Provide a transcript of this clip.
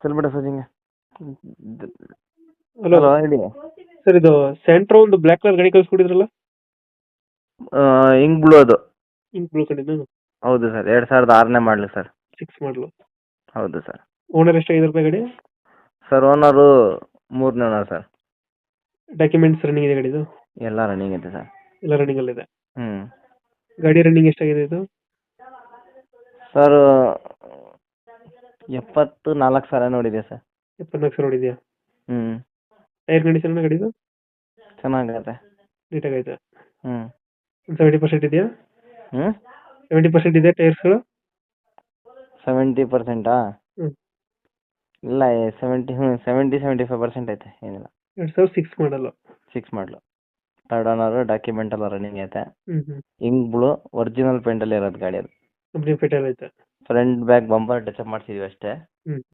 ಬಿಡ ಸಜಿಂಗ. Hello hello ಹೇಳಿ. Sir, ಇದು ಸೆಂಟ್ರೋ ಒಂದು ಬ್ಲ್ಯಾಕ್ ಕಲರ್ ಗಾಡಿ ಕಳ್ಸಿಕೊಡಿದ್ರಲ್ಲ, ಹಿಂಗ್ ಬ್ಲೂ ಅದು. ಇಂಕ್ ಬ್ಲೂ ಕಡೆನಾ? ಹೌದು ಸರ್, 2006ನೇ ಮಾಡಲಿ ಸರ್. 6 ಮಾಡಲು. ಹೌದು ಸರ್. ಓನರ್ ಎಷ್ಟಾಗಿದ್ದಾರೆ ಗಾಡಿ? ಸರ್ ಓನರು 3ನೇ ಓನರ್ ಸರ್. ಡಾಕ್ಯುಮೆಂಟ್ಸ್ ರನ್ನಿಂಗ್ ಇದೆ ಗಾಡಿದು? ಎಲ್ಲ ರನ್ನಿಂಗ್ ಐತೆ ಸರ್. ಎಲ್ಲ ರನ್ನಿಂಗ್ ಅಲ್ಲಿದೆ. ಹ್ಞೂ ಗಾಡಿ ರನ್ನಿಂಗ್ ಎಷ್ಟಾಗಿದೆ ಇದು? ಸರ್ 74,000 ನೋಡಿದೆ ಸರ್. 74 ಸಾವಿರ ಇದೆಯಾ? ಹ್ಞೂ ಟೈರ್ ಕಂಡೀಷನ್ ಗಾಡಿದು ಚೆನ್ನಾಗೈತೆ. ನೀಟಾಗೈತೆ. ಹ್ಞೂ 70% ಇದೆಯಾ? ಹ್ಞೂ 70% ಇದೆ ಟೈರ್ಸ್ಗಳು? 70%? ಹ್ಞೂ. ಇಲ್ಲ 75% ಐತೆ, ಏನಿಲ್ಲ. 2006 ಮಾಡಲು. 6 ಮಾಡಲು, 3rd ಓನರು, ಡಾಕ್ಯುಮೆಂಟ್ ಎಲ್ಲ ರನ್ನಿಂಗ್ ಐತೆ. ಹ್ಞೂ. ಹಿಂಗ್ ಬ್ಲೂ ಒರಿಜಿನಲ್ ಪೇಂಟಲ್ಲಿ ಇರೋದು ಗಾಡಿ ಅದು. ಕಂಪ್ನಿ ಫಿಟರ್ ಐತೆ. Front back bumper touch up ಮಾಡಿಸಿದ್ವಿ ಅಷ್ಟೇ. ಹ್ಞೂ.